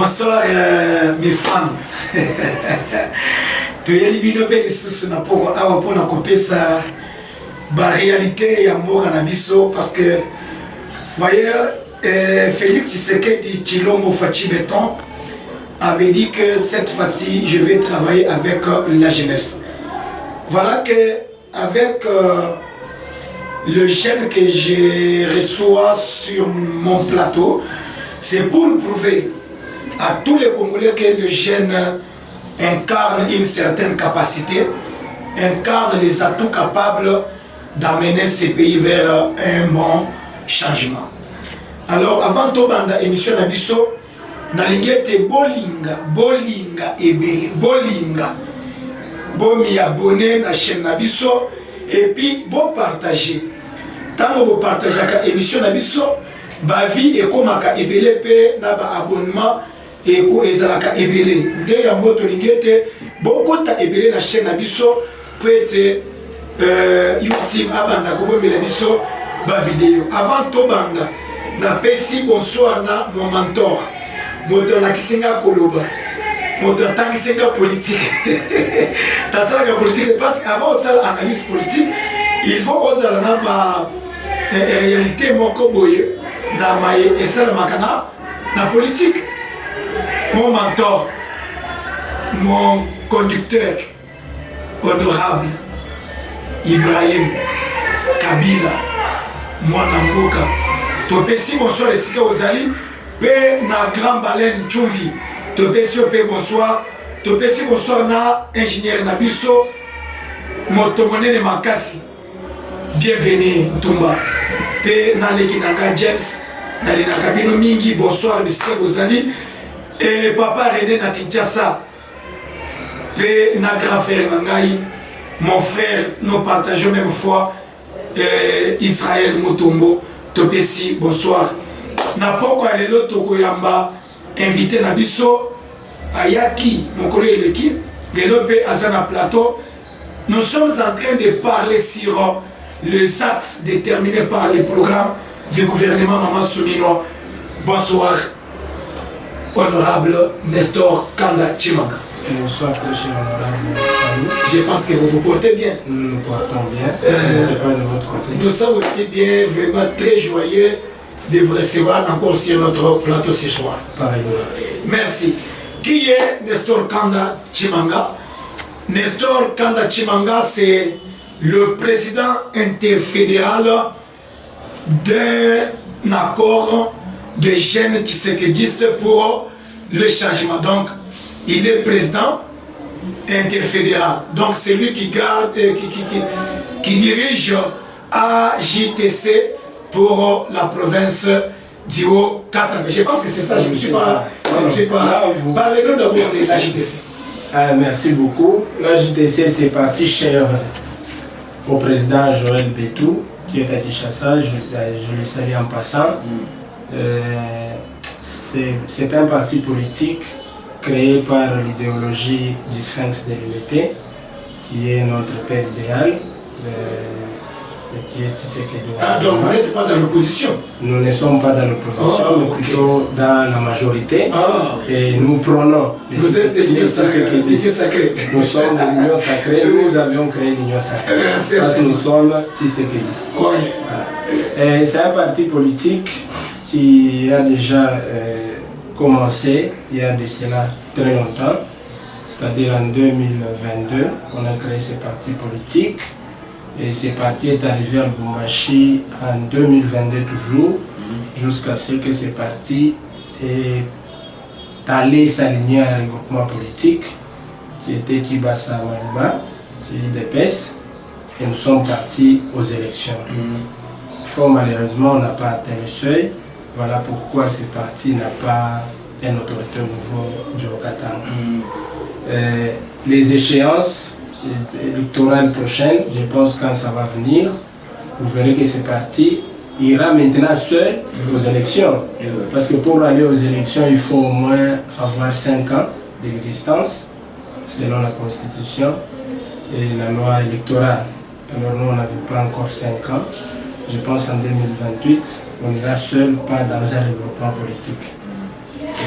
Bonsoir mes femmes. Tuyeli pe lisusu na poko awa pona kopesa ba réalité ya mboka na biso parce que voyez Félix Tshisekedi Tshilombo Fachi Béton avait dit que cette fois-ci je vais travailler avec la jeunesse. Voilà que avec le jeune que je reçois sur mon plateau, c'est pour prouver à tous les Congolais que le jeune incarne une certaine capacité, incarne les atouts capables d'amener ces pays vers un bon changement. Alors avant de banda émission Nabiso, nalingete bolinga ebele, bolinga, bon m'y abonner na chaîne Nabiso et puis bon partager. Tant que vous partagez la émission Nabiso, ba vie et comme ka ebele pe na ba abonnement et ko ezalaka ebele nde ya moto lingete beaucoup ta ebele na chaîne Nabiso peut être YouTube abanda ko bomela biso ba vidéo avant to banda na pesi bonsoir na mon mentor moto na kisinga koloba moto tangisinga politique ta sala politique parce qu'avant ça analyse politique il faut oser na ba réalité moko boye na maye et ça makana na politique. Mon mentor, mon conducteur honorable Ibrahim Kabila Mwanamboka topesi bonsoir esika ozali pe na grand baleine Tchouvi topesi pe bonsoir topesi bonsoir na ingénieur Nabiso motomonene makasi bienvenue Ntumba pe na lekinanga James na lina kabino mingi bonsoir bisika ozali. Et papa René na Kinshasa, na grand frère Nangaï, mon frère, nous partageons même foi, Israël Mutombo, Topesi, bonsoir. Na poko alelo tokoyamba, invité Nabiso, Ayaki, mon collègue l'équipe, Gelope Azana Plateau. Nous sommes en train de parler sur les axes déterminés par les programmes du gouvernement Maman Souminois. Bonsoir. Honorable Nestor Kanda Tshimanga. Bonsoir, très cher honorable Fallou. Je pense que vous vous portez bien. Nous nous portons bien. C'est pas de votre côté. Nous sommes aussi bien, vraiment très joyeux de vous recevoir encore sur notre plateau ce soir. Pareillement. Merci. Qui est Nestor Kanda Tshimanga? Nestor Kanda Tshimanga, c'est le président interfédéral d'un accord de jeunes tshisekedistes pour le changement. Donc, il est président interfédéral. Donc, c'est lui qui garde, qui dirige AJTC pour la province du Haut-Katanga. Je pense que c'est ça, je ne me suis pas... Parlez-nous d'abord de l'AJTC. Merci beaucoup. L'AJTC, c'est parti cher au président Joël Bétou, qui est à Kinshasa. Je le salue en passant. C'est un parti politique créé par l'idéologie du Sphinx de l'unité, qui est notre père idéal, qui est Tshisekedi. Ah, donc vous n'êtes pas dans l'opposition? Nous ne sommes pas dans l'opposition, mais plutôt dans la majorité. Et nous prenons. Vous êtes de l'Union sacrée. Nous sommes de l'Union sacrée, nous avions créé l'Union sacrée. Parce que nous sommes Tshisekedistes. Voilà. C'est un parti politique qui a déjà commencé il y a de cela très longtemps, c'est-à-dire en 2022, on a créé ce parti politique et ce parti est arrivé à Lubumbashi en 2022 toujours, jusqu'à ce que ce parti est allé s'aligner à un regroupement politique qui était Kibasa Maliba, qui est d'EPES, et nous sommes partis aux élections. Fort malheureusement, on n'a pas atteint le seuil. Voilà pourquoi ce parti n'a pas un autorité au niveau du Haut-Katanga. Les échéances électorales prochaines, je pense quand ça va venir, vous verrez que ce parti ira maintenant seul aux élections. Parce que pour aller aux élections, il faut au moins avoir 5 ans d'existence, selon la Constitution et la loi électorale. Alors nous, on n'avait pas encore 5 ans. Je pense en 2028, on ira seul, pas dans un regroupement politique.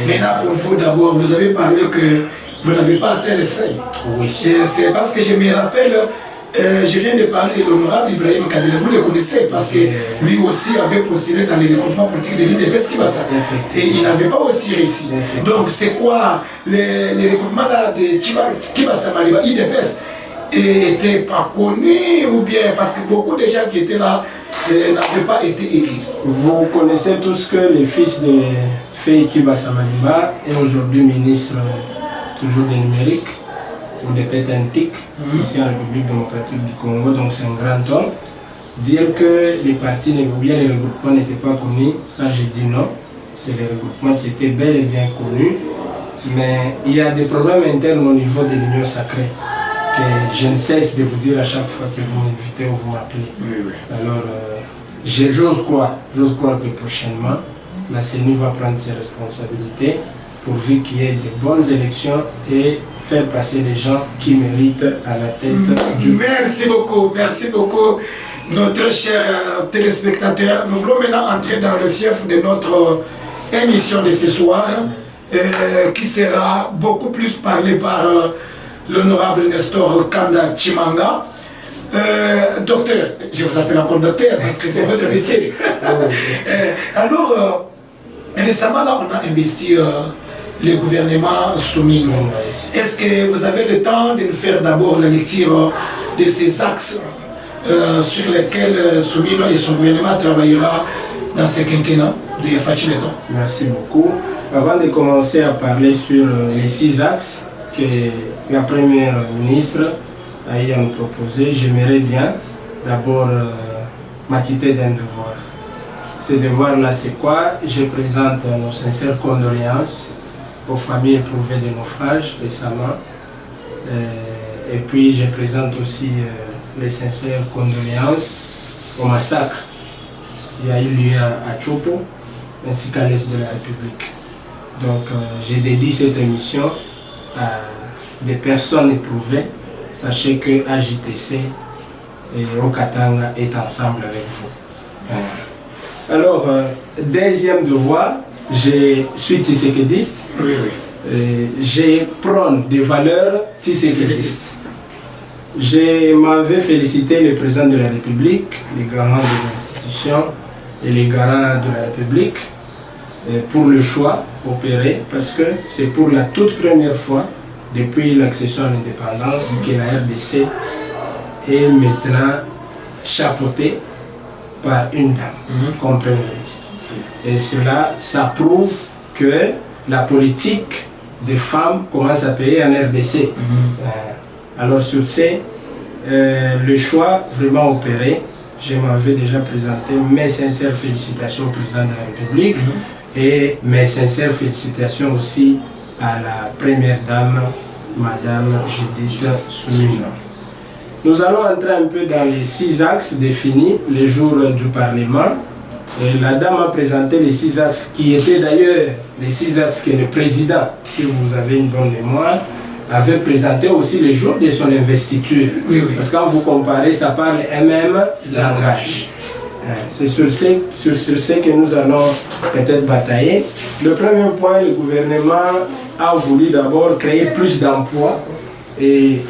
Maintenant, pour vous d'abord, vous avez parlé que vous n'avez pas atteint les seuils. Oui. C'est parce que je me rappelle, je viens de parler de l'honorable Ibrahim Kabila, vous le connaissez, parce que lui aussi avait postulé dans les recrutements politiques de l'IDPS Kibasa. Et il n'avait pas aussi réussi. Donc c'est quoi les recrutements de Kibasa Maliba, IDPS n'étaient pas connus ou bien parce que beaucoup de gens qui étaient là n'avaient pas été élus. Vous connaissez tous que le fils de Faye Kibasa Maliba est aujourd'hui ministre toujours des numériques ou des pétantiques ici en République démocratique du Congo, donc c'est un grand homme. Dire que les partis ou bien les regroupements n'étaient pas connus, ça j'ai dit non. C'est les regroupements qui étaient bel et bien connus, mais il y a des problèmes internes au niveau de l'Union sacrée que je ne cesse de vous dire à chaque fois que vous m'invitez ou vous m'appelez. Alors, j'ose croire que prochainement, la CENI va prendre ses responsabilités pourvu qu'il y ait de bonnes élections et faire passer les gens qui méritent à la tête du... Merci beaucoup, notre cher téléspectateur. Nous voulons maintenant entrer dans le fief de notre émission de ce soir, qui sera beaucoup plus parlée par l'honorable Nestor Kanda Chimanga. Docteur, je vous appelle encore docteur parce que c'est votre métier. Alors, récemment, là, on a investi le gouvernement Soumino. Est-ce que vous avez le temps de nous faire d'abord la lecture de ces axes sur lesquels Soumino et son gouvernement travaillera dans ce quinquennat de Fachi Beton? Merci beaucoup. Avant de commencer à parler sur les 6 axes que la première ministre a eu à nous proposer, j'aimerais bien d'abord m'acquitter d'un devoir. Ce devoir-là, c'est quoi? Je présente nos sincères condoléances aux familles éprouvées des naufrages récemment. Et puis je présente aussi les sincères condoléances au massacre qui a eu lieu à Tchopo ainsi qu'à l'est de la République. Donc j'ai dédié cette émission à des personnes éprouvées. Sachez que AJTC et Okatanga est ensemble avec vous. Alors, deuxième devoir, je suis tissékédiste. Je prône des valeurs tissékédistes. Je m'en vais féliciter le président de la République, les garants des institutions et les garants de la République pour le choix opéré, parce que c'est pour la toute première fois depuis l'accession à l'indépendance que la RDC est maintenant chapeautée par une dame comme Premier ministre. Et cela, ça prouve que la politique des femmes commence à payer en RDC. Alors sur ce, le choix vraiment opéré, je m'avais déjà présenté mes sincères félicitations au président de la République et mes sincères félicitations aussi à la première dame, Madame Judith Soumino. Nous allons entrer un peu dans les 6 axes définis les jours du Parlement. Et la dame a présenté les 6 axes qui étaient d'ailleurs les 6 axes que le président, si vous avez une bonne mémoire, avait présenté aussi les jours de son investiture. Parce que quand vous comparez, ça parle un même langage. C'est sur ce que nous allons peut-être batailler. Le premier point, le gouvernement a voulu d'abord créer plus d'emplois et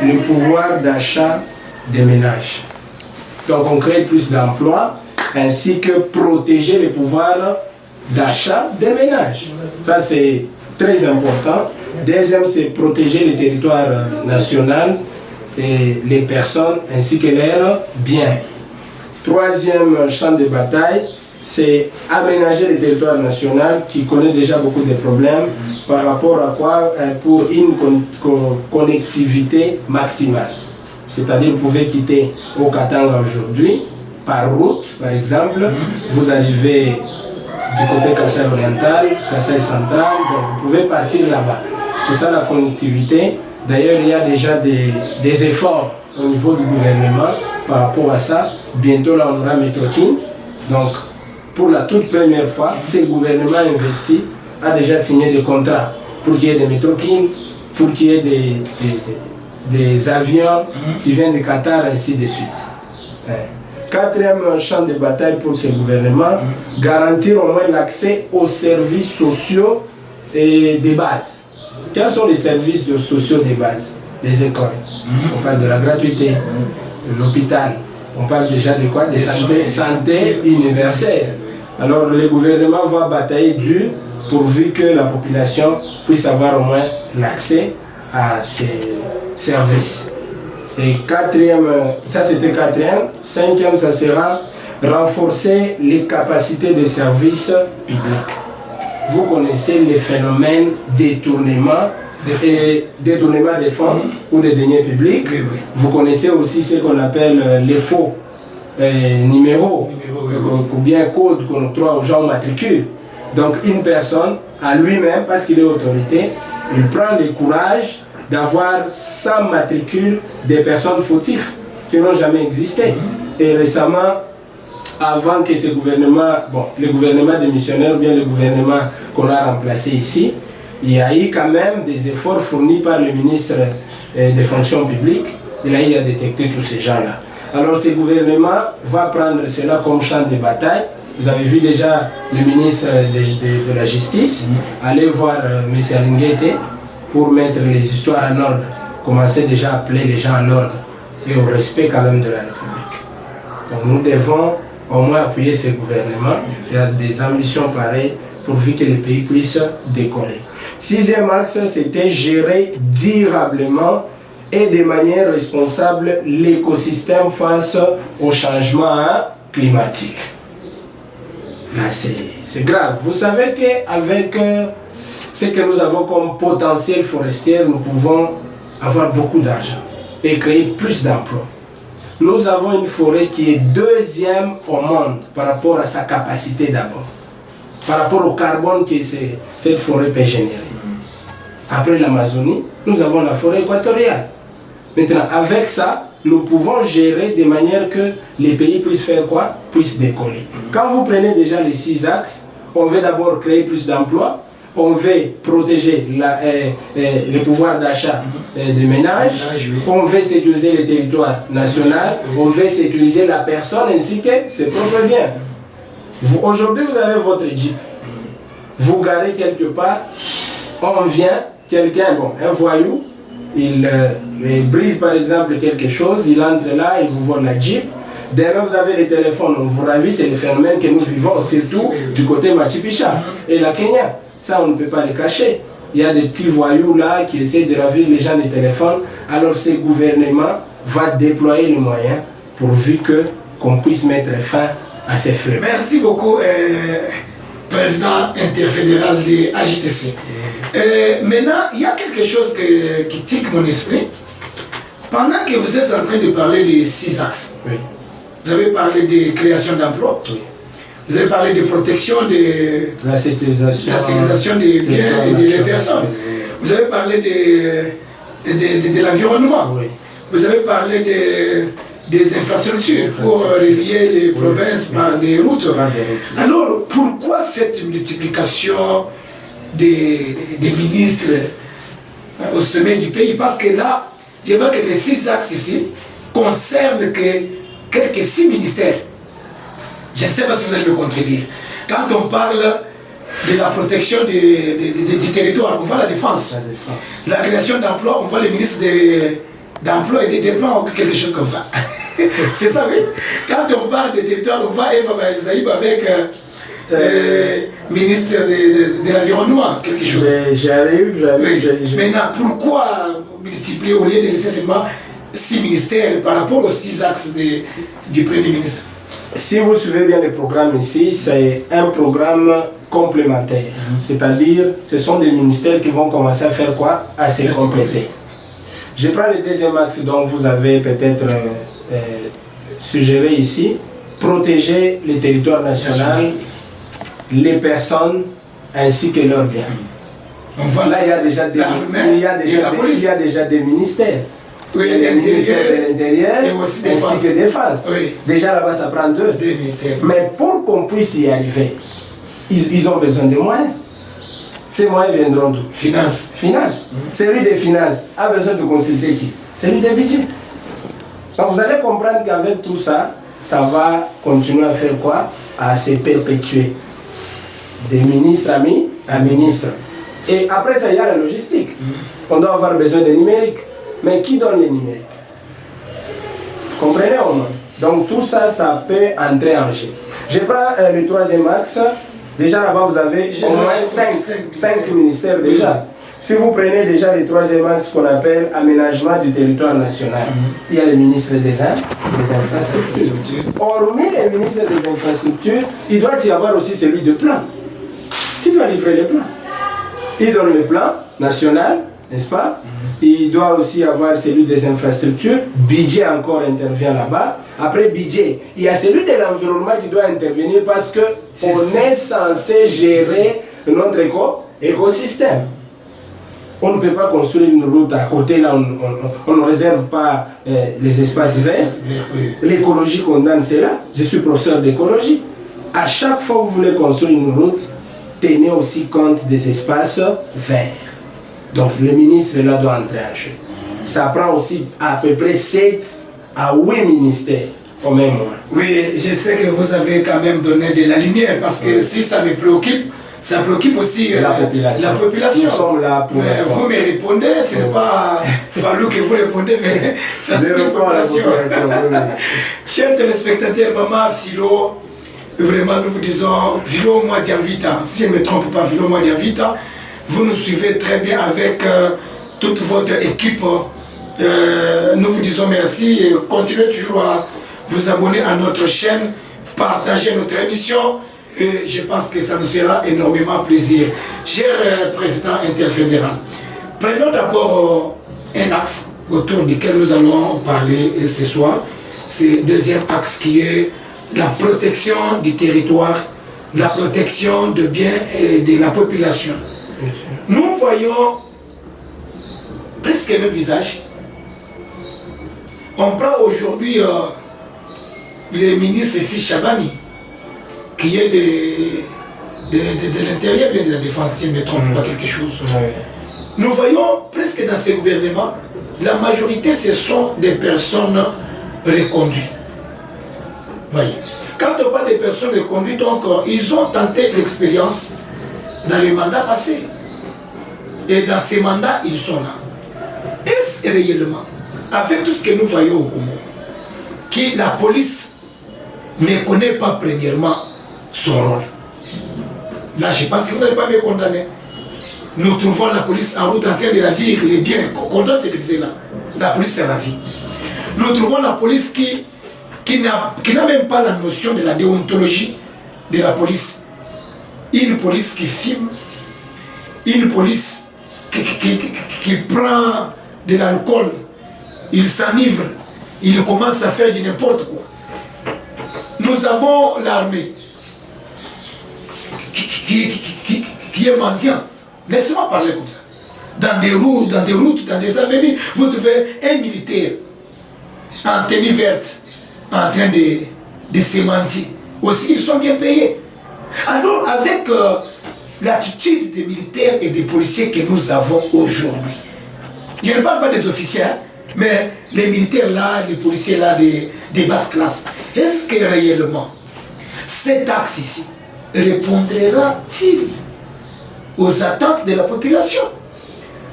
le pouvoir d'achat des ménages. Donc on crée plus d'emplois ainsi que protéger le pouvoir d'achat des ménages. Ça c'est très important. Deuxième, c'est protéger le territoire national et les personnes ainsi que leurs biens. Troisième champ de bataille, c'est aménager le territoire national qui connaît déjà beaucoup de problèmes par rapport à quoi? Pour une connectivité maximale. C'est-à-dire vous pouvez quitter Okatanga aujourd'hui par route, par exemple, vous arrivez du côté Kassai oriental, Kassai central, donc vous pouvez partir là-bas. C'est ça la connectivité. D'ailleurs, il y a déjà des efforts au niveau du gouvernement par rapport à ça. Bientôt, là, on aura Metrokin. Donc, pour la toute première fois, ce gouvernement investi a déjà signé des contrats pour qu'il y ait des Metrokin, pour qu'il y ait des avions qui viennent de Qatar, ainsi de suite. Quatrième champ de bataille pour ce gouvernement, garantir au moins l'accès aux services sociaux de base. Quels sont les services sociaux de base? Les écoles. On parle de la gratuité, l'hôpital. On parle déjà de quoi? De santé universelle. Alors le gouvernement va batailler dur pourvu que la population puisse avoir au moins l'accès à ces services. Et quatrième, ça c'était quatrième. Cinquième, ça sera renforcer les capacités de services publics. Vous connaissez les phénomènes détournement des fonds ou des deniers publics. Oui. Vous connaissez aussi ce qu'on appelle les faux numéros ou bien codes qu'on octroie aux gens au matricule. Donc une personne, à lui-même, parce qu'il est autorité, il prend le courage d'avoir sans matricule des personnes fautives qui n'ont jamais existé. Et récemment, avant que ce gouvernement, le gouvernement des missionnaires ou bien le gouvernement qu'on a remplacé ici, il y a eu quand même des efforts fournis par le ministre des fonctions publiques. Il a eu à détecter tous ces gens-là. Alors ce gouvernement va prendre cela comme champ de bataille. Vous avez vu déjà le ministre de la Justice aller voir M. Alinguete pour mettre les histoires en ordre. Commencer déjà à appeler les gens à l'ordre et au respect quand même de la République. Donc nous devons au moins appuyer ce gouvernement qui a des ambitions pareilles pourvu que le pays puisse décoller. Sixième axe, c'était gérer durablement et de manière responsable l'écosystème face au changement climatique. Là, c'est grave. Vous savez qu'avec ce que nous avons comme potentiel forestier, nous pouvons avoir beaucoup d'argent et créer plus d'emplois. Nous avons une forêt qui est deuxième au monde par rapport à sa capacité d'abord, par rapport au carbone que cette forêt peut générer. Après l'Amazonie, nous avons la forêt équatoriale. Maintenant, avec ça, nous pouvons gérer de manière que les pays puissent faire quoi? Puissent décoller. Quand vous prenez déjà les 6 axes, on veut d'abord créer plus d'emplois, on veut protéger le pouvoir d'achat des ménages, on veut sécuriser le territoire national, on veut sécuriser la personne ainsi que ses propres biens. Aujourd'hui, vous avez votre Jeep. Vous garez quelque part, on vient, quelqu'un, un voyou, il brise par exemple quelque chose, il entre là, il vous vole la Jeep. Demain, vous avez les téléphones, on vous ravit, c'est le phénomène que nous vivons, surtout du côté Machu Picchu et la Kenya. Ça, on ne peut pas le cacher. Il y a des petits voyous là qui essaient de ravir les gens des téléphones. Alors, ce gouvernement va déployer les moyens pourvu qu'on puisse mettre fin à ces flux. Merci beaucoup, président interfédéral de AJTC. Maintenant, il y a quelque chose qui tique mon esprit. Pendant que vous êtes en train de parler des 6 axes, vous avez parlé de création d'emplois, vous avez parlé de protection de la sécurisation des biens et des personnes, vous avez parlé de l'environnement, vous avez parlé des infrastructures pour relier les provinces par des routes. Alors, pourquoi cette multiplication des ministres au sommet du pays? Parce que là, je vois que les 6 axes ici concernent quelques 6 ministères. Je ne sais pas si vous allez me contredire. Quand on parle de la protection du territoire, on voit la défense. La création d'emplois, on voit le ministre d'emploi et des déploiements ou quelque chose comme ça. C'est ça, oui. Quand on parle de territoire, on voit Eva Zaïb avec ministre de l'environnement, quelque chose. J'arrive. Maintenant, pourquoi multiplier au lieu de laisser seulement 6 ministères par rapport aux 6 axes du Premier ministre? Si vous suivez bien le programme ici, c'est un programme complémentaire. C'est-à-dire, ce sont des ministères qui vont commencer à faire quoi? À se compléter. Je prends le deuxième axe dont vous avez peut-être suggéré ici. Protéger le territoire national, les personnes ainsi que leurs biens. Là, il y a déjà des ministères. Oui, il y a le ministère de l'Intérieur ainsi que Défense. Déjà là-bas, ça prend 2 ministères. Mais pour qu'on puisse y arriver, ils ont besoin de moyens. Ces moyens viendront d'où? Finances. Celui des finances a besoin de consulter qui? Celui des budgets. Donc vous allez comprendre qu'avec tout ça, ça va continuer à faire quoi? À se perpétuer. Des ministres amis à ministres Et après ça, il y a la logistique. On doit avoir besoin de numérique. Mais qui donne les numériques? Vous comprenez au moins? Donc tout ça, ça peut entrer en jeu. Je prends le troisième axe. Déjà là-bas, vous avez au moins 5 ministères déjà. Si vous prenez déjà le troisième axe qu'on appelle aménagement du territoire national, il y a le ministre des infrastructures. Hormis le ministre des infrastructures, il doit y avoir aussi celui de plan. Qui doit livrer les plans? Il donne le plan national, n'est-ce pas? Il doit aussi avoir celui des infrastructures. Budget encore intervient là-bas. Après budget, il y a celui de l'environnement qui doit intervenir parce qu'on est censé gérer notre écosystème. On ne peut pas construire une route à côté, là on ne réserve pas les espaces verts. L'écologie condamne cela. Je suis professeur d'écologie. À chaque fois que vous voulez construire une route, tenez aussi compte des espaces verts. Donc le ministre là doit entrer en jeu. Ça prend aussi à peu près 7 à 8 ministères au même moment. Oui, je sais que vous avez quand même donné de la lumière parce que si ça me préoccupe, ça préoccupe aussi la population. Nous sommes là pour vous me répondez, ce n'est pas fallu que vous répondez, mais ça préoccupe la population. Chers téléspectateurs, Maman Philo, vraiment nous vous disons, Philo Mwadiavita, si je ne me trompe pas, Philo Mwadiavita, vous nous suivez très bien avec toute votre équipe. Nous vous disons merci et continuez toujours à vous abonner à notre chaîne, partager notre émission. Et je pense que ça nous fera énormément plaisir. Cher président interfédéral, prenons d'abord un axe autour duquel nous allons parler ce soir. C'est le deuxième axe qui est la protection du territoire, la protection de biens et de la population. Nous voyons presque le même visage. On prend aujourd'hui le ministre ici Chabani, qui est de l'intérieur, bien de la défense, si je ne me trompe pas quelque chose. Nous voyons presque dans ces gouvernements, la majorité ce sont des personnes reconduites. Voyez. Quand on parle des personnes reconduites, donc ils ont tenté l'expérience dans le mandat passé. Et dans ces mandats, ils sont là. Est-ce réellement, avec tout ce que nous voyons au Congo, que la police ne connaît pas premièrement son rôle? Là, je pense que vous n'allez pas me condamner. Nous trouvons la police en route en train de la vie, les biens, qu'on doit se briser là. La police, c'est la vie. Nous trouvons la police qui n'a même pas la notion de la déontologie de la police. Une police qui filme, une police qui prend de l'alcool, il s'enivre, il commence à faire du n'importe quoi. Nous avons l'armée qui est mendiant. Laissez-moi parler comme ça. Dans des routes, dans des avenues, vous trouvez un militaire en tenue verte, en train de se mentir. Aussi, ils sont bien payés. Alors, avec l'attitude des militaires et des policiers que nous avons aujourd'hui, je ne parle pas des officiers, mais les militaires là, les policiers là, des basses classes, est-ce que réellement cet axe ici répondra-t-il aux attentes de la population?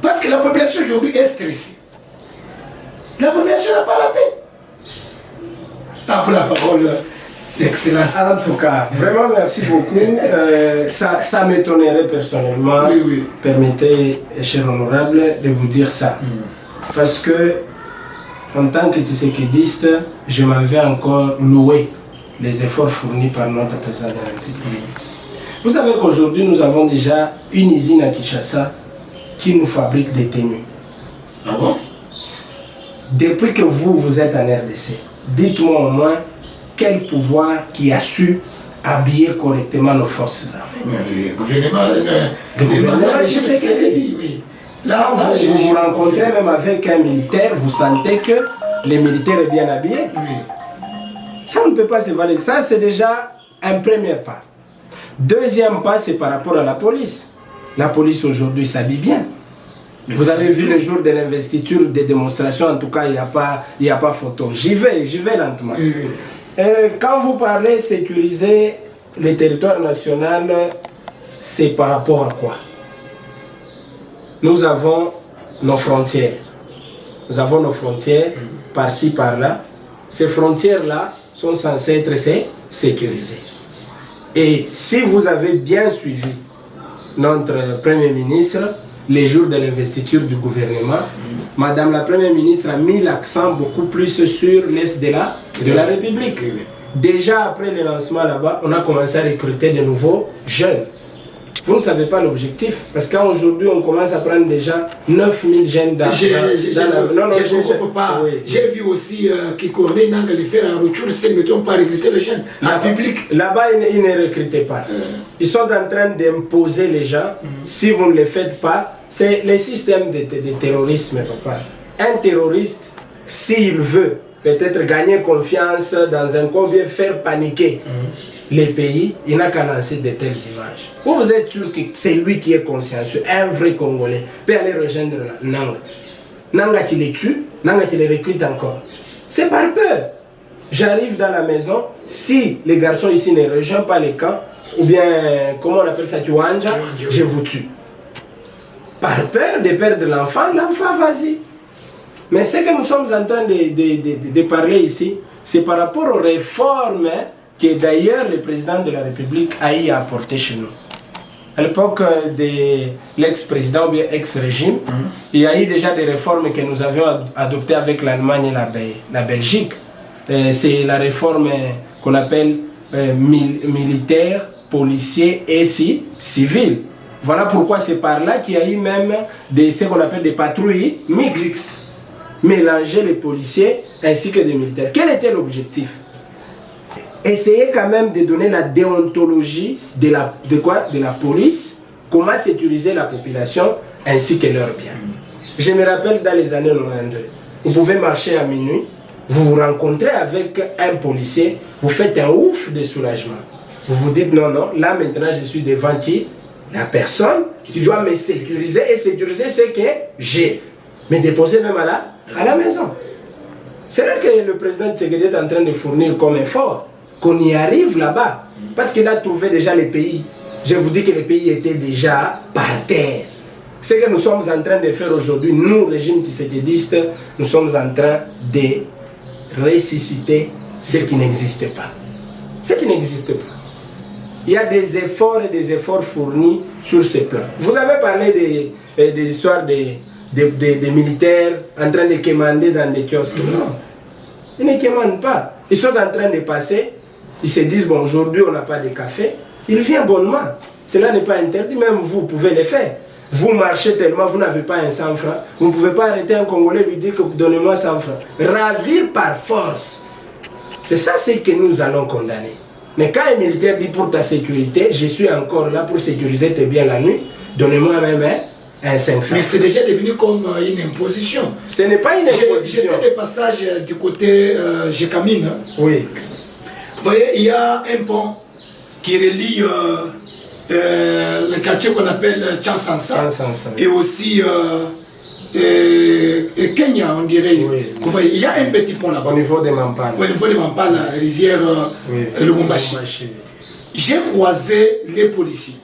Parce que la population aujourd'hui est stressée. La population n'a pas la paix. À vous la parole, Excellence. En tout cas, vraiment merci beaucoup. Ça m'étonnerait personnellement, oui. Permettez, cher honorable, de vous dire ça. Parce que, en tant que tshisekidiste, je m'en vais encore louer les efforts fournis par notre président de la République. Vous savez qu'aujourd'hui, nous avons déjà une usine à Kinshasa qui nous fabrique des tenues. Ah bon? Depuis que vous êtes en RDC, dites-moi au moins quel pouvoir qui a su habiller correctement nos forces armées. Le gouvernement, oui. Là, vous vous rencontrez même avec un militaire, vous sentez que le militaire est bien habillé. Oui. Ça, on ne peut pas se valider. Ça, c'est déjà un premier pas. Deuxième pas, c'est par rapport à la police. La police aujourd'hui s'habille bien. Vous avez vu le jour de l'investiture, des démonstrations, en tout cas, il n'y a pas photo. J'y vais lentement. Quand vous parlez sécuriser le territoire national, c'est par rapport à quoi? nous avons nos frontières. Nous avons nos frontières par-ci, par-là. Ces frontières-là sont censées être sécurisées. Et si vous avez bien suivi notre Premier ministre, les jours de l'investiture du gouvernement, Madame la Première ministre a mis l'accent beaucoup plus sur l'Est de la République. Déjà après le lancement là-bas, on a commencé à recruter de nouveaux jeunes. Vous ne savez pas l'objectif, parce qu'aujourd'hui on commence à prendre déjà 9000 jeunes dans je ne comprends pas. Oui. J'ai vu aussi qu'ils Corneille n'a qu'à les faire en retour, c'est ne mettons pas recruter les jeunes en public. Là-bas, ils ne recrutent pas. Ils sont en train d'imposer les gens. Si vous ne les faites pas, c'est le système de terrorisme, papa. Un terroriste, s'il veut peut-être gagner confiance dans un combien, faire paniquer les pays, il n'a qu'à lancer de telles images. Vous êtes sûr que c'est lui qui est consciencieux, un vrai Congolais, peut aller rejoindre Nanga. Nanga qui les tue, Nanga qui les recrute encore. C'est par peur. J'arrive dans la maison, si les garçons ici ne rejoignent pas les camps, ou bien, comment on appelle ça, Tuanja, je vous tue. Par peur de perdre l'enfant, vas-y. Mais ce que nous sommes en train de parler ici, c'est par rapport aux réformes que d'ailleurs le président de la République a y apporté chez nous. À l'époque de l'ex-président ou bien ex-régime, il y a eu déjà des réformes que nous avions adoptées avec l'Allemagne et la Belgique. C'est la réforme qu'on appelle militaire, policier et civil. Voilà pourquoi c'est par là qu'il y a eu même ce qu'on appelle des patrouilles mixtes. Mélanger les policiers ainsi que des militaires. Quel était l'objectif? Essayer quand même de donner la déontologie de la police, comment sécuriser la population ainsi que leurs biens. Je me rappelle dans les années 92, vous pouvez marcher à minuit, vous vous rencontrez avec un policier, vous faites un ouf de soulagement. Vous vous dites non, là maintenant je suis devant qui? La personne qui doit me sécuriser et sécuriser ce que j'ai. Me déposer même à la maison. C'est là que le président Tshisekedi est en train de fournir comme effort, qu'on y arrive là-bas. Parce qu'il a trouvé déjà les pays. Je vous dis que les pays étaient déjà par terre. Ce que nous sommes en train de faire aujourd'hui, nous, régime tshisekidiste, nous sommes en train de ressusciter ce qui n'existe pas. Ce qui n'existe pas. Il y a des efforts et des efforts fournis sur ce plan. Vous avez parlé des histoires des militaires en train de quémander dans des kiosques. Non, ils ne quémandent pas. Ils sont en train de passer, ils se disent, bon, aujourd'hui on n'a pas de café, ils viennent bonnement. Cela n'est pas interdit, même vous pouvez le faire. Vous marchez tellement, vous n'avez pas un 100 francs, vous ne pouvez pas arrêter un Congolais et lui dire que donnez-moi 100 francs. Ravir par force. C'est ça ce que nous allons condamner. Mais quand un militaire dit pour ta sécurité, je suis encore là pour sécuriser tes biens la nuit, donnez-moi même un 500. Mais c'est déjà devenu comme une imposition. Ce n'est pas une imposition. J'ai fait des passages du côté Jekamine. Oui. Vous voyez, il y a un pont qui relie le quartier qu'on appelle Tchansansa et aussi Kenya, on dirait. Oui. Vous voyez, il y a un petit pont là-bas. Au niveau de Mampala. Au niveau de Mampala, la rivière Lubumbashi. J'ai croisé les policiers.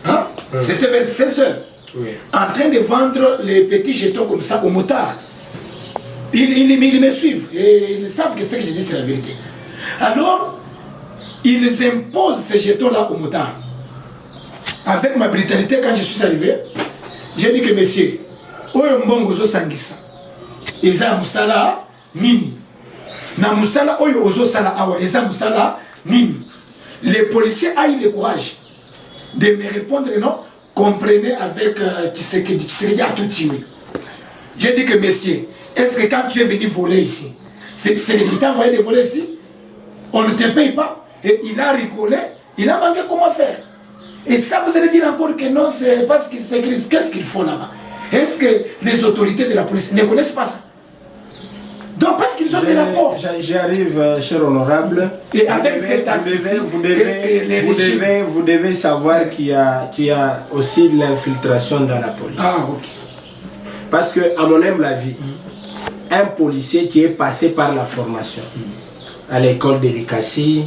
Hein? C'était vers 16 h. Oui. En train de vendre les petits jetons comme ça aux motards. Ils me suivent et ils savent que ce que je dis c'est la vérité. Alors, ils imposent ces jetons-là aux motards. Avec ma brutalité, quand je suis arrivé, j'ai dit que messieurs, oyo mbongo zo sangisa. Eza musala nini. Na musala oyo ozo sala awa, eza musala nini. Les policiers ont eu le courage de me répondre non, comprenez avec Tshisekedi a tout tué. J'ai dit que messieurs, est-ce que quand tu es venu voler ici, c'est l'État envoyé de voler ici? On ne te paye pas. Et il a rigolé, il a manqué comment faire. Et ça vous allez dire encore que non, c'est parce qu'ils sécurisent. Qu'est-ce qu'ils font là-bas? Est-ce que les autorités de la police ne connaissent pas ça? Donc parce qu'ils ont des rapports. J'arrive, cher honorable. Et avec cet axe vous devez savoir qu'il y a aussi l'infiltration dans la police. Ah, ok. Parce que, à mon humble avis, un policier qui est passé par la formation, à l'école de l'Ikasi,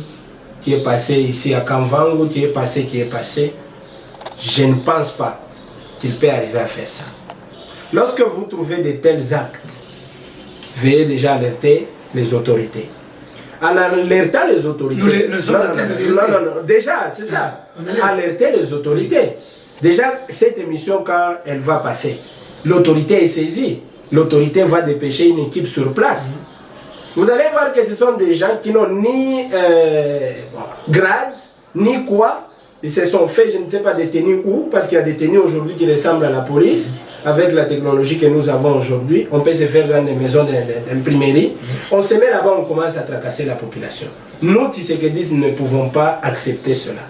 qui est passé ici à Kamvangu, qui est passé, je ne pense pas qu'il peut arriver à faire ça. Lorsque vous trouvez de tels actes, veuillez déjà alerter les autorités. En alertant les autorités... Non, déjà, c'est ça. Alerter les autorités. Déjà, cette émission, quand elle va passer, l'autorité est saisie. L'autorité va dépêcher une équipe sur place. Vous allez voir que ce sont des gens qui n'ont ni grade, ni quoi. Ils se sont fait, je ne sais pas, détenus où, parce qu'il y a des détenus aujourd'hui qui ressemblent à la police. Avec la technologie que nous avons aujourd'hui, on peut se faire dans des maisons d'imprimerie. On se met là-bas, on commence à tracasser la population. Nous, Tshisekedi, ne pouvons pas accepter cela.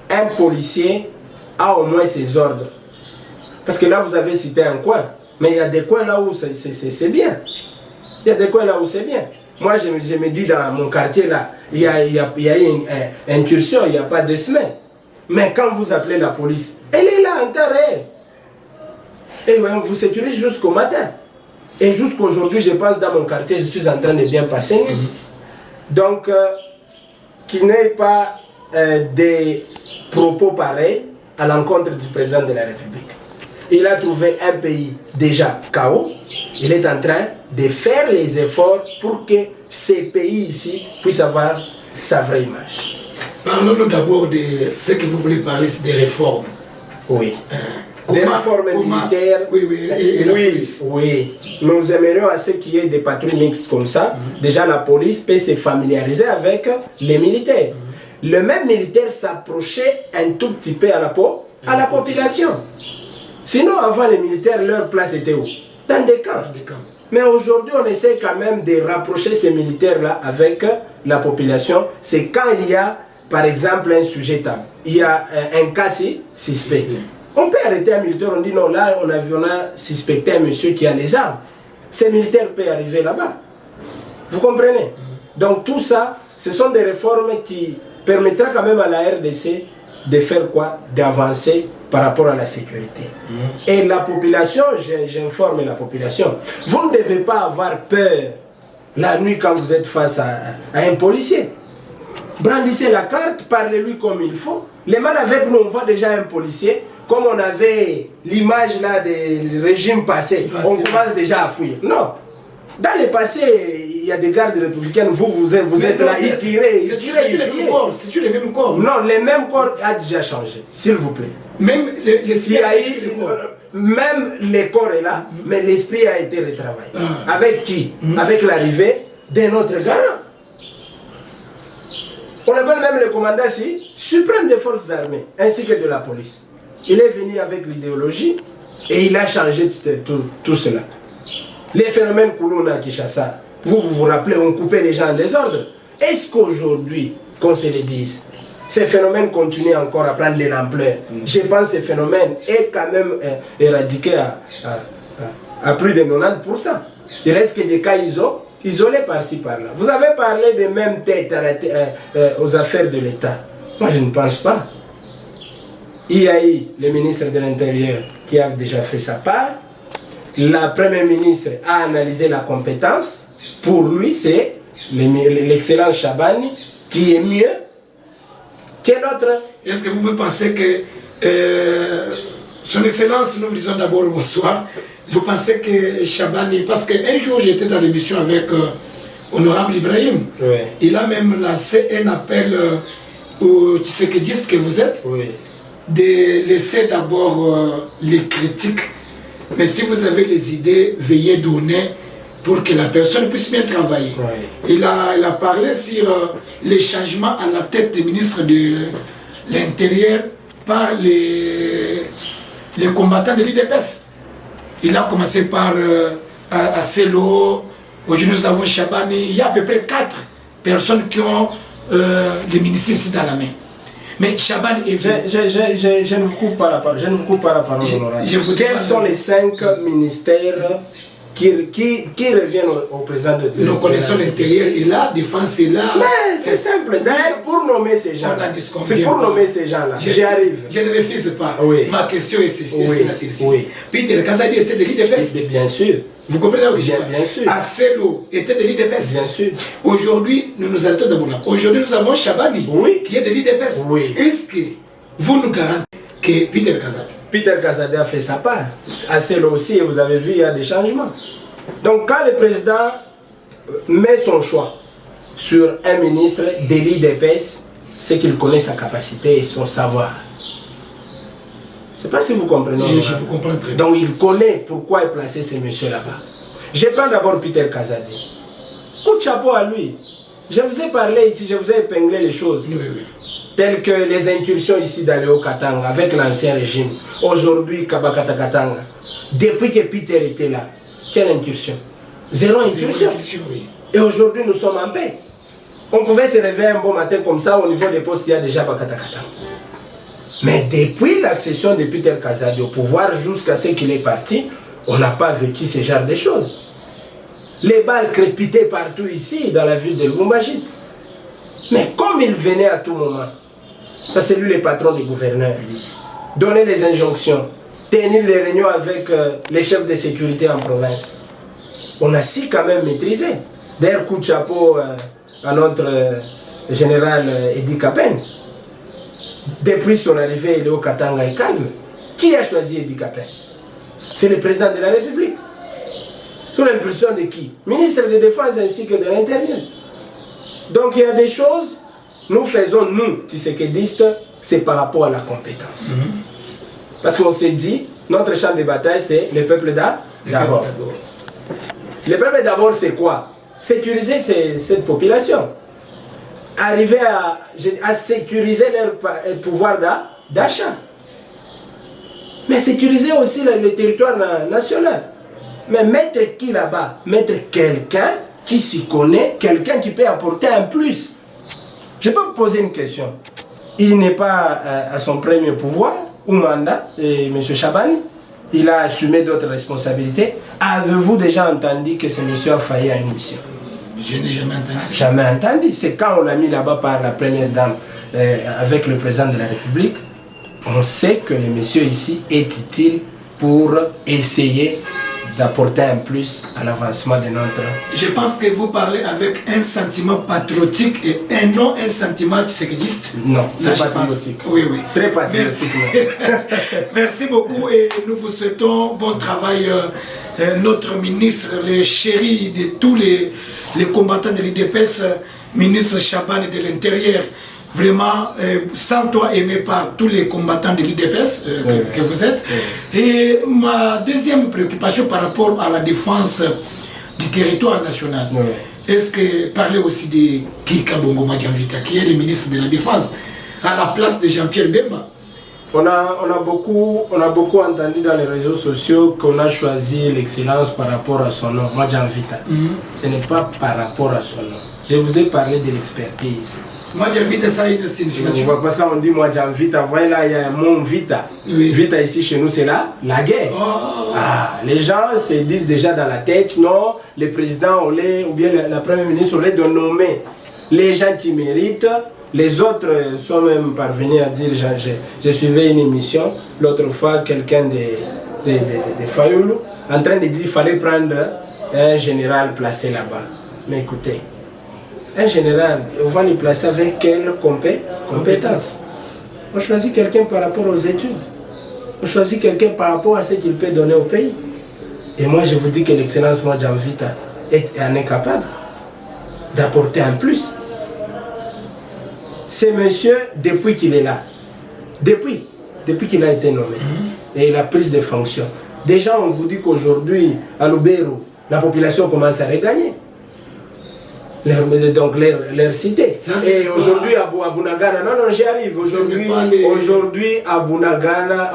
Un policier a au moins ses ordres. Parce que là, vous avez cité un coin. Mais il y a des coins là où c'est bien. Il y a des coins là où c'est bien. Moi, je me dis dans mon quartier là, il y a eu une incursion il n'y a pas 2 semaines. Mais quand vous appelez la police, elle est là en temps réel. Et on vous sécurise jusqu'au matin. Et jusqu'aujourd'hui, je pense dans mon quartier, je suis en train de bien passer. Donc, qu'il n'y ait pas des propos pareils à l'encontre du président de la République. Il a trouvé un pays déjà KO. Il est en train de faire les efforts pour que ces pays ici puissent avoir sa vraie image. Parlons-nous d'abord de ce que vous voulez parler, c'est des réformes. Oui. Des réformes militaires. Oui. Nous aimerions à ce qu'il y ait des patrouilles mixtes comme ça. Déjà, la police peut se familiariser avec les militaires. Le même militaire s'approchait un tout petit peu à la population. Sinon, avant, les militaires, leur place était où? Dans des camps. Mais aujourd'hui, on essaie quand même de rapprocher ces militaires-là avec la population. C'est quand il y a, par exemple, un sujet tabou. Il y a un cas suspect. On peut arrêter un militaire, on dit non, là, on a suspecté un monsieur qui a les armes. Ces militaires peuvent arriver là-bas. Vous comprenez? Donc tout ça, ce sont des réformes qui permettront quand même à la RDC de faire quoi? D'avancer par rapport à la sécurité. Et la population, j'informe la population, vous ne devez pas avoir peur la nuit quand vous êtes face à un policier. Brandissez la carte, parlez-lui comme il faut. Les mal avec nous, on voit déjà un policier, comme on avait l'image là des régimes passés, on commence déjà à fuir. Non. Dans le passé, il y a des gardes républicains, vous êtes là, ils tirent. C'est les mêmes corps. Non, les mêmes corps a déjà changé, s'il vous plaît. Même même les corps est là, mais l'esprit a été retravaillé. Avec qui? Avec l'arrivée d'un autre garant. On appelle même le commandant suprême des forces armées, ainsi que de la police. Il est venu avec l'idéologie et il a changé tout cela. Les phénomènes Koulouna Kinshasa, vous rappelez, on coupait les gens en désordre. Est-ce qu'aujourd'hui, qu'on se le dise, ces phénomènes continuent encore à prendre de l'ampleur? Je pense que ces phénomènes est quand même éradiqué à plus de 90%. Il reste que des cas isolés par-ci par-là. Vous avez parlé des mêmes têtes aux affaires de l'État. Moi, je ne pense pas. Il y a eu le ministre de l'Intérieur qui a déjà fait sa part. La première ministre a analysé la compétence. Pour lui, c'est l'excellent Chabani qui est mieux que l'autre. Est-ce que vous pensez que son Excellence, nous vous disons d'abord bonsoir, vous pensez que Chabani, parce qu'un jour j'étais dans l'émission avec Honorable Ibrahim, il a même lancé un appel aux Tshisekedistes que vous êtes, de laisser d'abord les critiques, mais si vous avez les idées, veuillez donner pour que la personne puisse bien travailler. Il a parlé sur les changements à la tête des ministres de l'Intérieur par les combattants de l'IDPS. Il a commencé par Asselo, aujourd'hui nous avons Chabani, il y a à peu près 4 personnes qui ont les ministères ici dans la main. Mais Chabani est venu. Je ne vous coupe pas la parole, Quels sont les 5 ministères qui reviennent au président de nous connaissons l'intérieur et la défense est là. C'est simple. D'ailleurs, pour nommer ces gens-là, j'y arrive. Je ne refuse pas. Ma question est celle-ci. Peter Kazadi était de l'IDPS. Bien sûr. Vous comprenez là où je Bien sûr. Asselo était de l'IDPS. Bien sûr. Aujourd'hui, nous nous arrêtons d'abord là. Aujourd'hui, nous avons Chabani qui est de l'IDPS. Est-ce que vous nous garantissez que Peter Kazadi. Peter Kazadi a fait sa part. À celle aussi, et vous avez vu, il y a des changements. Donc quand le président met son choix sur un ministre de l'IDPS, c'est qu'il connaît sa capacité et son savoir. Je ne sais pas si vous comprenez. Je vous comprends très bien. Donc il connaît pourquoi il plaçait ces messieurs là-bas. Je prends d'abord Peter Kazadi. Coup de chapeau à lui. Je vous ai parlé ici, je vous ai épinglé les choses. Oui, oui. Telles que les incursions ici d'Aléo Katanga avec l'ancien régime. Aujourd'hui, Kabakata Katanga. Depuis que Peter était là, quelle incursion? Zéro incursion. Oui. Et aujourd'hui, nous sommes en paix. On pouvait se réveiller un bon matin comme ça, au niveau des postes, il y a déjà Bakata Katanga. Mais depuis l'accession de Peter Kazadi au pouvoir jusqu'à ce qu'il est parti, on n'a pas vécu ce genre de choses. Les balles crépitaient partout ici, dans la ville de Lubumbashi. Mais comme il venait à tout moment, parce que c'est lui le patron du gouverneur, donner les injonctions, tenir les réunions avec les chefs de sécurité en province, on a si quand même maîtrisé. D'ailleurs, coup de chapeau à notre général Edi Kapen. Depuis son arrivée, Léo Katanga est calme. Qui a choisi Edi Kapen? C'est le président de la République. Sous l'impulsion de qui? Ministre de Défense ainsi que de l'Intérieur. Donc il y a des choses, nous faisons, nous, Tshisekidistes, c'est par rapport à la compétence. Parce qu'on s'est dit, notre champ de bataille, c'est le peuple d'abord. Le peuple d'abord, c'est quoi? Sécuriser cette population. Arriver à sécuriser leur pouvoir d'achat. Mais sécuriser aussi le territoire national. Mais mettre qui là-bas? Mettre quelqu'un qui s'y connaît, quelqu'un qui peut apporter un plus. Je peux vous poser une question. Il n'est pas à son premier pouvoir ou mandat, M. Chabani. Il a assumé d'autres responsabilités. Avez-vous déjà entendu que ce monsieur a failli à une mission? Je n'ai jamais entendu. Jamais entendu. C'est quand on l'a mis là-bas par la première dame avec le président de la République. On sait que le monsieur ici est utile pour essayer d'apporter un plus à l'avancement de notre... Je pense que vous parlez avec un sentiment patriotique et non un sentiment tshisekidiste. Non, c'est patriotique. Oui, oui. Très patriotique. Merci. Merci beaucoup et nous vous souhaitons bon travail. Notre ministre, le chéri de tous les combattants de l'IDPS, ministre Chaban de l'Intérieur, vraiment, sans toi aimé par tous les combattants de l'IDPS que vous êtes. Et ma deuxième préoccupation par rapport à la défense du territoire national, est-ce que parler aussi de Kika Bongo Madjamvita, qui est le ministre de la Défense, à la place de Jean-Pierre Bemba? On a beaucoup entendu dans les réseaux sociaux qu'on a choisi l'excellence par rapport à son nom, Madjamvita. Ce n'est pas par rapport à son nom. Je vous ai parlé de l'expertise. Madjamvita, ça a une signification. Parce qu'on dit Madjamvita, voyez là, il y a un mot Vita. Oui. Vita ici chez nous, c'est la guerre. Les gens se disent déjà dans la tête, non, le président ou bien la première ministre on de nommer les gens qui méritent. Les autres sont même parvenus à dire, je suivais une émission, l'autre fois quelqu'un de Fayoulou, en train de dire qu'il fallait prendre un général placé là-bas. Mais écoutez, un général, on va le placer avec quelle compétence? On choisit quelqu'un par rapport aux études. On choisit quelqu'un par rapport à ce qu'il peut donner au pays. Et moi je vous dis que l'excellence Madjamvita est incapable d'apporter un plus. C'est monsieur, depuis qu'il est là, depuis qu'il a été nommé, et il a pris des fonctions. Déjà, on vous dit qu'aujourd'hui, à Lubero, la population commence à regagner. Donc, leur cité. Et aujourd'hui, à Bunagana, non, j'y arrive. Aujourd'hui, à Bunagana,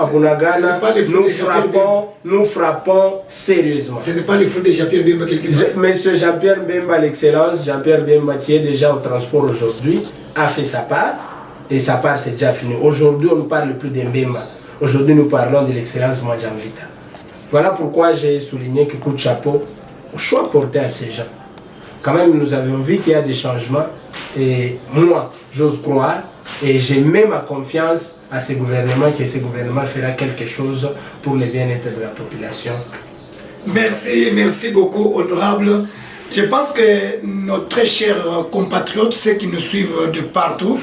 nous frappons sérieusement. Ce n'est pas le fruit de Jean-Pierre Bemba quelque part. Monsieur Jean-Pierre Bemba, l'excellence, Jean-Pierre Bemba qui est déjà au transport aujourd'hui, a fait sa part, et sa part c'est déjà fini. Aujourd'hui, on ne parle plus d'Mbemba. Aujourd'hui, nous parlons de l'excellence Madjamvita. Voilà pourquoi j'ai souligné que coup de chapeau, au choix porté à ces gens. Quand même, nous avons vu qu'il y a des changements, et moi, j'ose croire, et j'ai même ma confiance à ce gouvernement, que ce gouvernement fera quelque chose pour le bien-être de la population. Merci beaucoup, honorable. Je pense que nos très chers compatriotes, ceux qui nous suivent de partout,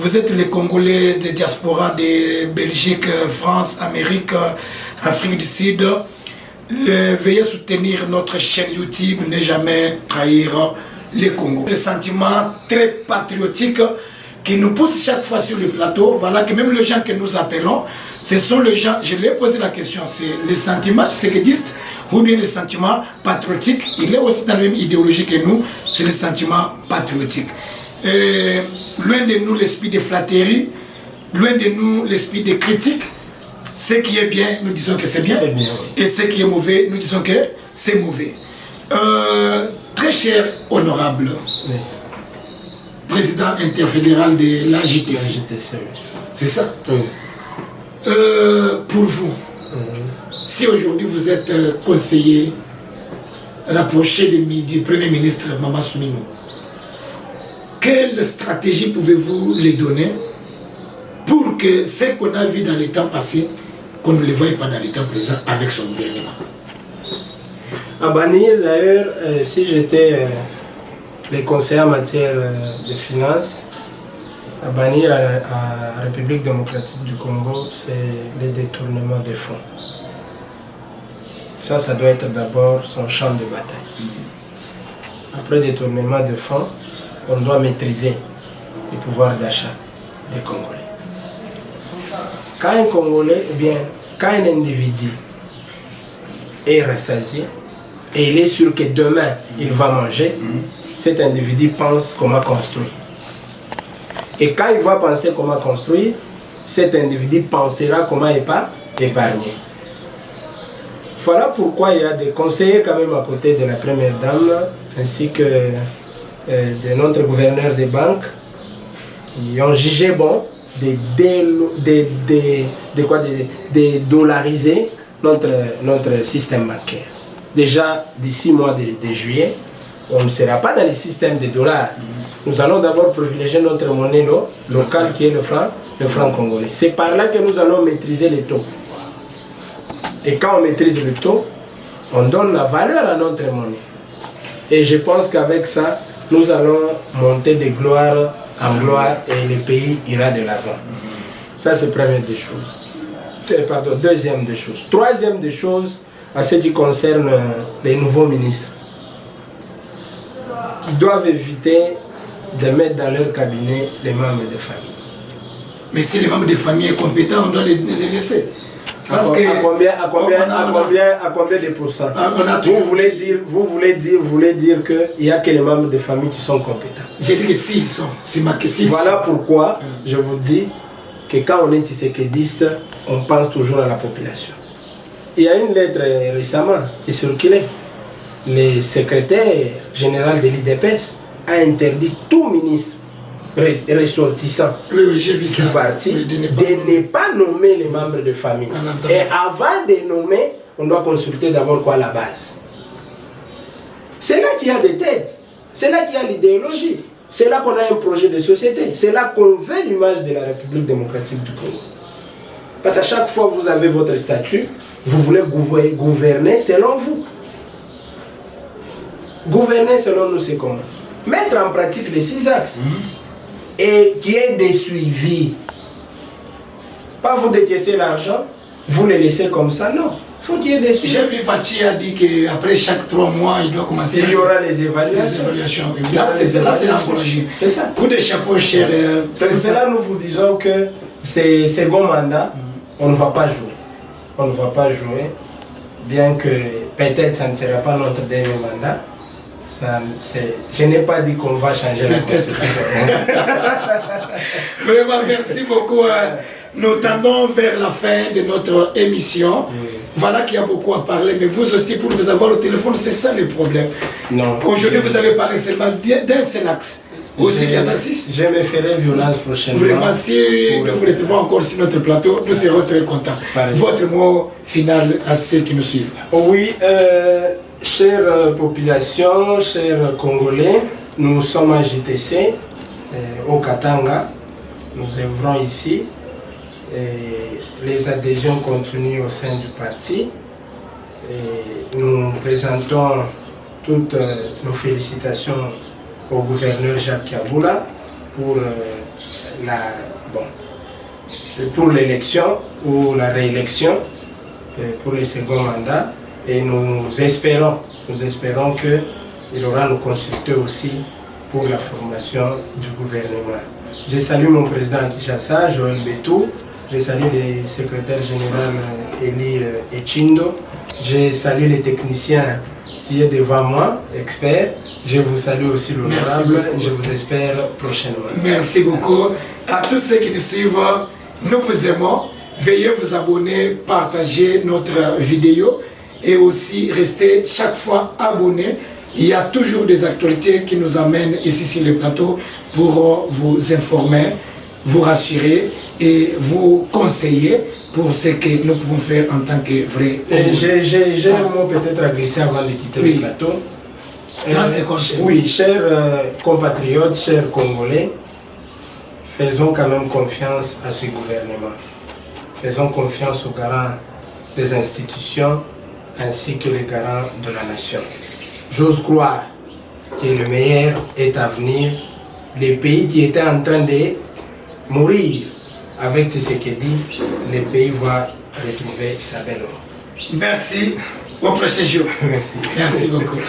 vous êtes les Congolais de diaspora de Belgique, France, Amérique, Afrique du Sud. Veuillez soutenir notre chaîne YouTube, ne jamais trahir les Congos. Le sentiment très patriotique qui nous pousse chaque fois sur le plateau, voilà que même les gens que nous appelons, ce sont les gens, je lui ai posé la question, c'est les sentiments séquedistes ou bien les sentiments patriotiques. Il est aussi dans la même idéologie que nous, c'est les sentiments patriotiques. Loin de nous l'esprit de flatterie, loin de nous l'esprit de critique. Ce qui est bien, nous disons que c'est bien, oui. Et ce qui est mauvais, nous disons que c'est mauvais. Très cher, honorable, oui. Président interfédéral de la JTC. Oui. C'est ça, oui. Pour vous, si aujourd'hui vous êtes conseiller rapproché du Premier ministre Mama Soumino, quelle stratégie pouvez-vous les donner pour que ce qu'on a vu dans les temps passés, qu'on ne le voie pas dans les temps présents avec son gouvernement? À bannir d'ailleurs, si j'étais les conseillers en matière de finances, à bannir à la République démocratique du Congo, c'est le détournement des fonds. Ça doit être d'abord son champ de bataille. Après détournement de fonds, on doit maîtriser le pouvoir d'achat des Congolais. Quand un Congolais, ou bien quand un individu est rassasié et il est sûr que demain il va manger, cet individu pense comment construire. Et quand il va penser comment construire, cet individu pensera comment épargner. Voilà pourquoi il y a des conseillers quand même à côté de la première dame, ainsi que de notre gouverneur des banques, qui ont jugé bon de dollariser notre système bancaire. Déjà, d'ici mois de juillet, on ne sera pas dans le système des dollars. Nous allons d'abord privilégier notre monnaie locale qui est le franc congolais. C'est par là que nous allons maîtriser les taux. Et quand on maîtrise le taux, on donne la valeur à notre monnaie. Et je pense qu'avec ça, nous allons monter de gloire en gloire et le pays ira de l'avant. Ça, c'est la première des choses. Pardon, deuxième des choses. Troisième des choses, à ce qui concerne les nouveaux ministres. Ils doivent éviter de mettre dans leur cabinet les membres de famille. Mais si les membres de famille sont compétents, on doit les laisser. Parce à combien de pourcents? Vous voulez dire qu'il n'y a que les membres de famille qui sont compétents. J'ai dit que s'ils sont, c'est ma question. Voilà pourquoi je vous dis que quand on est tisséquediste, on pense toujours à la population. Il y a une lettre récemment qui circulait. Le secrétaire général de l'IDPS a interdit tout ministre ressortissant du parti de ne pas nommer les membres de famille. Et avant de nommer, on doit consulter d'abord quoi la base. C'est là qu'il y a des têtes, c'est là qu'il y a l'idéologie, c'est là qu'on a un projet de société, c'est là qu'on veut l'image de la République démocratique du Congo. Parce qu'à chaque fois que vous avez votre statut, vous voulez gouverner selon vous. Gouverner selon nous, c'est comment? Mettre en pratique les 6 axes. Et qu'il y ait des suivis. Pas vous décaisser l'argent, vous le laissez comme ça, non. Il faut qu'il y ait des suivis. J'ai vu Fatih a dit qu'après chaque 3 mois, il doit commencer. Il y aura les évaluations. Là, c'est encouragé. C'est ça. Coup de chapeau, cher. C'est cela nous vous disons que c'est second mandat, on ne va pas jouer. On ne va pas jouer, bien que peut-être ça ne sera pas notre dernier mandat. Je n'ai pas dit qu'on va changer la constitution. Vraiment, merci beaucoup. Nous tendons vers la fin de notre émission. Voilà qu'il y a beaucoup à parler, mais vous aussi, pour vous avoir au téléphone, c'est ça le problème. Aujourd'hui, vous avez parlé seulement d'un seul axe. Aussi, il y en a 6. Je me ferai violence prochainement. Vraiment, si nous vous retrouvons encore sur notre plateau, nous serons très contents. Votre mot final à ceux qui nous suivent. Oui, chère population, chers Congolais, nous sommes à JTC, au Katanga. Nous œuvrons ici. Et les adhésions continuent au sein du parti. Et nous présentons toutes nos félicitations au gouverneur Jacques Kabula pour pour l'élection ou la réélection pour le second mandat. Et nous espérons qu'il aura nous consulter aussi pour la formation du gouvernement. Je salue mon président Kinshasa, Joël Betou. Je salue le secrétaire général Eli Echindo. Je salue les techniciens qui est devant moi, experts. Je vous salue aussi l'honorable. Je vous espère prochainement. Merci beaucoup. À tous ceux qui nous suivent, nous vous aimons. Veuillez vous abonner, partager notre vidéo et aussi rester chaque fois abonné. Il y a toujours des actualités qui nous amènent ici sur le plateau pour vous informer, vous rassurer et vous conseiller pour ce que nous pouvons faire en tant que vrais. J'ai un mot peut-être à glisser avant de quitter le plateau. 30 secondes. Oui, chers compatriotes, chers Congolais, faisons quand même confiance à ce gouvernement. Faisons confiance aux garants des institutions ainsi que les garants de la nation. J'ose croire que le meilleur est à venir. Les pays qui étaient en train de mourir avec ce qu'il dit, le pays va retrouver sa belle eau. Merci. Au prochain jour. Merci. Merci beaucoup.